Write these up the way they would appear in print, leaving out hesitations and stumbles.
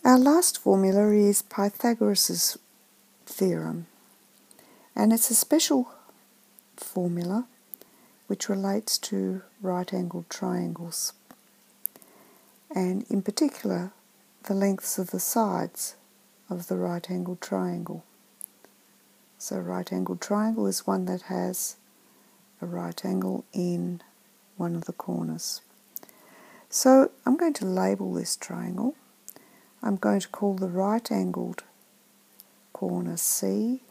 Our last formula is Pythagoras' theorem, and it's a special formula which relates to right-angled triangles, and in particular the lengths of the sides of the right-angled triangle. So a right-angled triangle is one that has a right angle in one of the corners. So I'm going to label this triangle. I'm going to call the right-angled corner C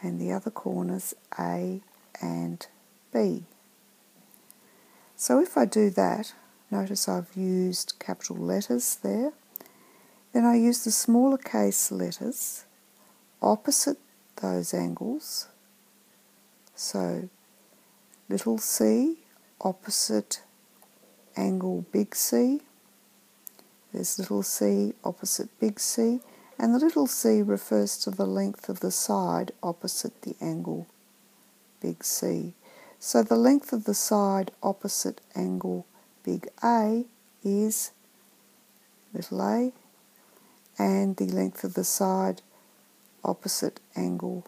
and the other corners A and B. So if I do that, notice I've used capital letters there. Then I use the smaller case letters opposite those angles. So little c opposite angle big C. There's little c opposite big C, and the little c refers to the length of the side opposite the angle big C. So the length of the side opposite angle big A is little a, and the length of the side opposite angle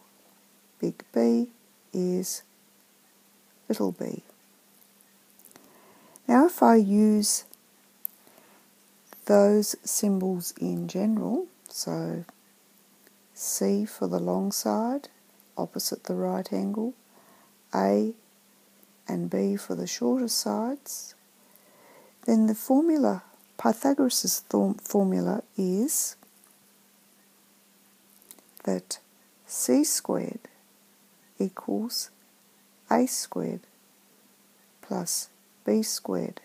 big B is little b. Now if I use those symbols in general, so C for the long side opposite the right angle, A and B for the shorter sides, then the formula, Pythagoras' formula is that C squared equals A squared plus B squared.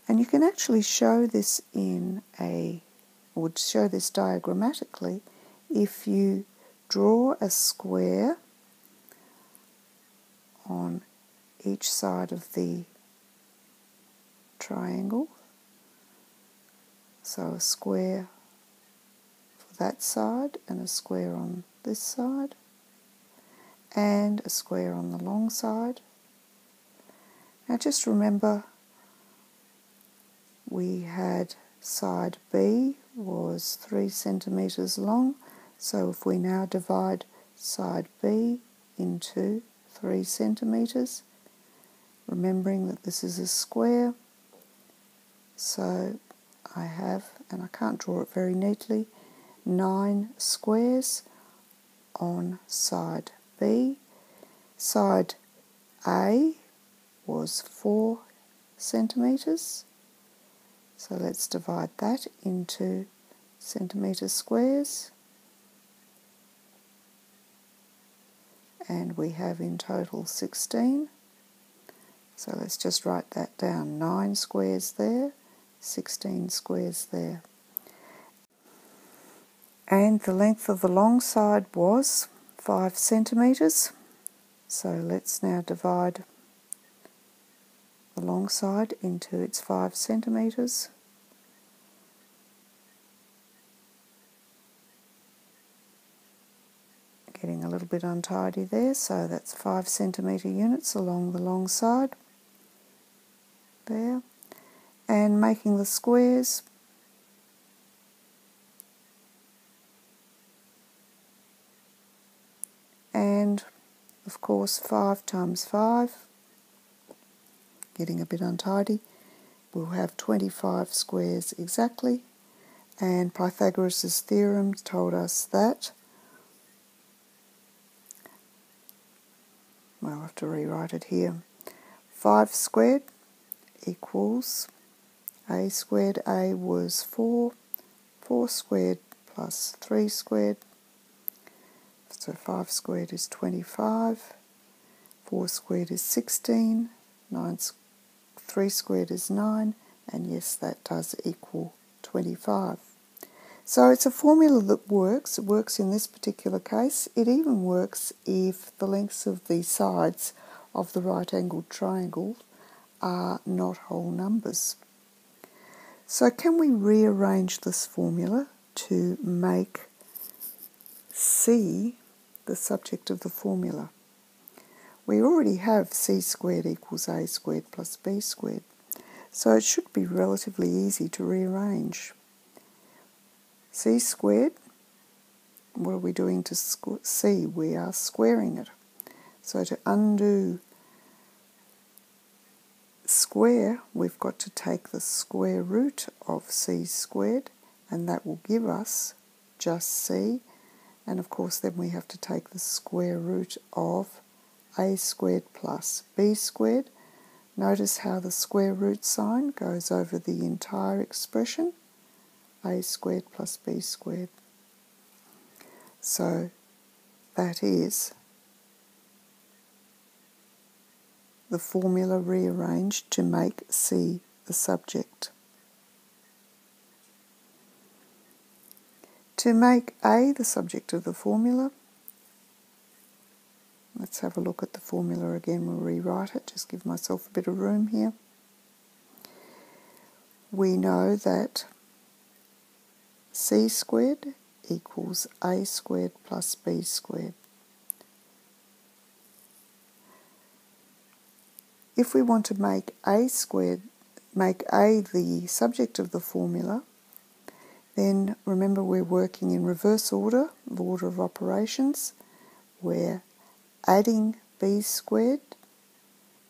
And you can actually show this show this diagrammatically if you draw a square on each side of the triangle. So a square for that side and a square on this side and a square on the long side. Now just remember we had side B was 3 centimetres long, so if we now divide side B into 3 centimetres, remembering that this is a square, so I have, and I can't draw it very neatly, 9 squares on side B. Side A was 4 centimetres, so let's divide that into centimetre squares, and we have in total 16. So let's just write that down, 9 squares there, 16 squares there. And the length of the long side was 5 centimetres, so let's now divide the long side into its 5 centimetres. Getting a little bit untidy there, so that's 5 centimetre units along the long side there, and making the squares. And of course 5 times 5, getting a bit untidy, we'll have 25 squares exactly, and Pythagoras' theorem told us that, well, I'll have to rewrite it here, 5 squared equals A squared. A was 4, 4 squared plus 3 squared, so 5 squared is 25, 4 squared is 16, 3 squared is 9, and yes, that does equal 25. So it's a formula that works. It works in this particular case. It even works if the lengths of the sides of the right-angled triangle are not whole numbers. So can we rearrange this formula to make C the subject of the formula? We already have C squared equals A squared plus B squared, so it should be relatively easy to rearrange. c squared, what are we doing to c? We are squaring it. So to undo square, we've got to take the square root of c squared, and that will give us just c. And of course then we have to take the square root of a squared plus b squared. Notice how the square root sign goes over the entire expression, a squared plus b squared. So that is the formula rearranged to make c the subject. To make a the subject of the formula, let's have a look at the formula again. We'll rewrite it, just give myself a bit of room here. We know that c squared equals a squared plus b squared. If we want to make a the subject of the formula, then remember we're working in reverse order, the order of operations. We're adding b squared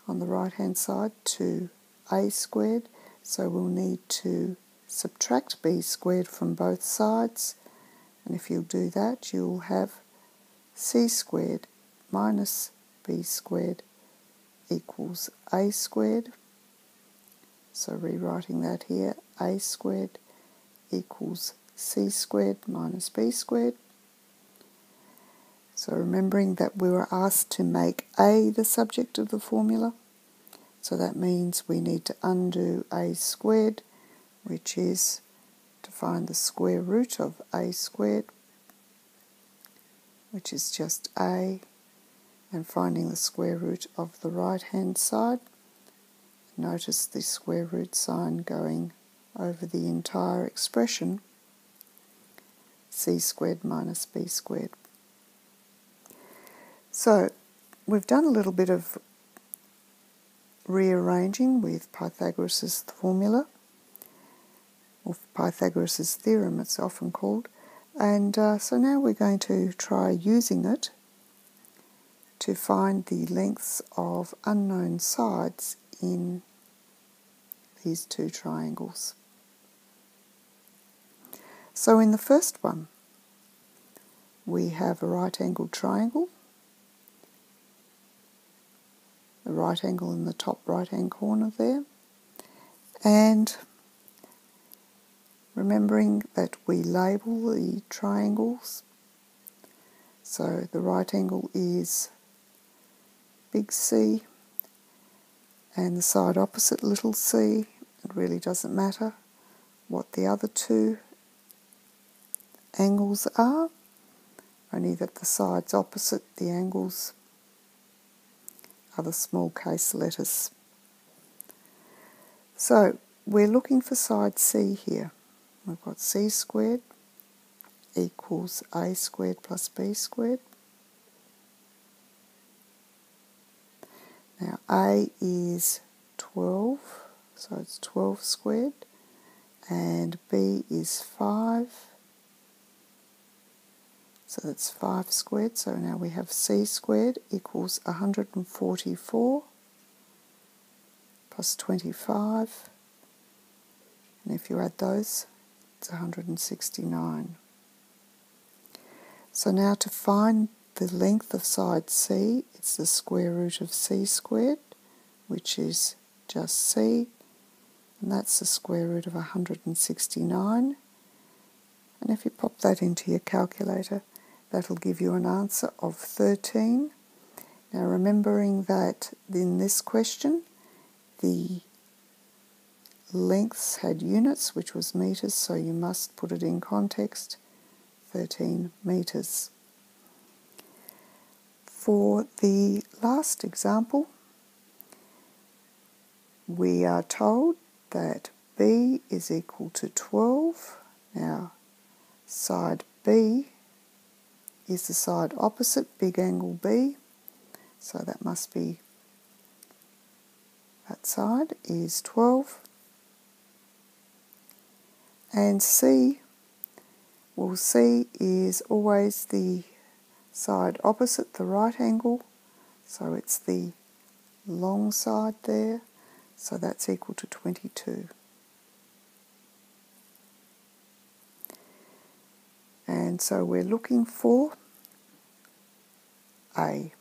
on the right hand side to a squared, so we'll need to subtract b squared from both sides, and if you do that you'll have c squared minus b squared equals a squared. So rewriting that here, a squared equals c squared minus b squared. So remembering that we were asked to make a the subject of the formula, so that means we need to undo a squared, which is to find the square root of a squared, which is just a, and finding the square root of the right hand side. Notice the square root sign going over the entire expression, c squared minus b squared. So we've done a little bit of rearranging with Pythagoras' formula, or Pythagoras' theorem it's often called, and so now we're going to try using it to find the lengths of unknown sides in these two triangles. So in the first one, we have a right-angled triangle, the right angle in the top right-hand corner there, and remembering that we label the triangles. So the right angle is big C, and the side opposite little c. It really doesn't matter what the other two angles are, only that the sides opposite the angles are the small case letters. So we're looking for side C here. We've got c squared equals a squared plus b squared. Now a is 12, so it's 12 squared, and b is 5, so that's 5 squared. So now we have c squared equals 144 plus 25, and if you add those, it's 169. So now to find the length of side C, it's the square root of c squared, which is just c, and that's the square root of 169. And if you pop that into your calculator, that'll give you an answer of 13. Now remembering that in this question, the lengths had units, which was metres, so you must put it in context, 13 metres. For the last example, we are told that B is equal to 12. Now, side B is the side opposite big angle B, so that must be, that side is 12. And C Well, C is always the side opposite the right angle, so it's the long side there, so that's equal to 22. And so we're looking for A.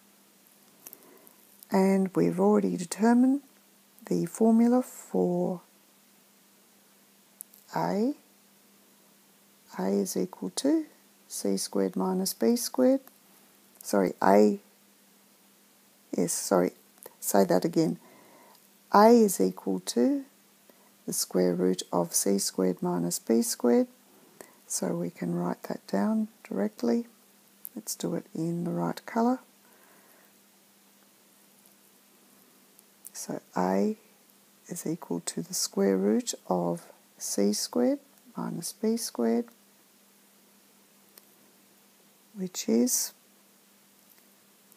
And we've already determined the formula for A. A is equal to C squared minus B squared. Say that again. A is equal to the square root of C squared minus B squared. So we can write that down directly. Let's do it in the right colour. So A is equal to the square root of C squared minus B squared, which is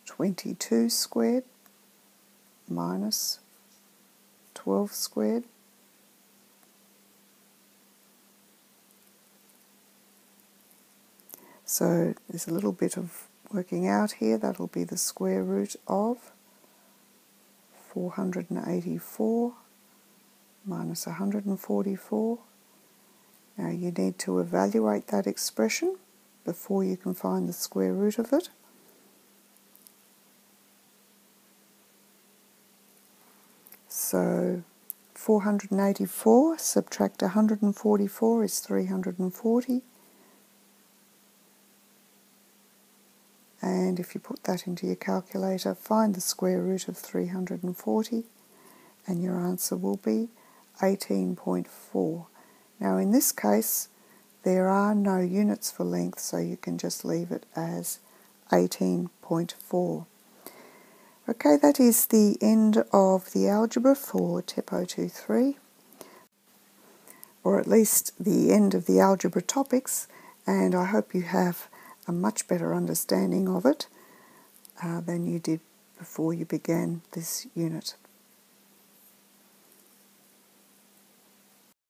22 squared minus 12 squared. So there's a little bit of working out here. That'll be the square root of 484 minus 144. Now you need to evaluate that expression before you can find the square root of it. So 484 subtract 144 is 340. And if you put that into your calculator, find the square root of 340 and your answer will be 18.4. Now in this case there are no units for length, so you can just leave it as 18.4. Okay, that is the end of the algebra for TEP023, or at least the end of the algebra topics, and I hope you have a much better understanding of it than you did before you began this unit.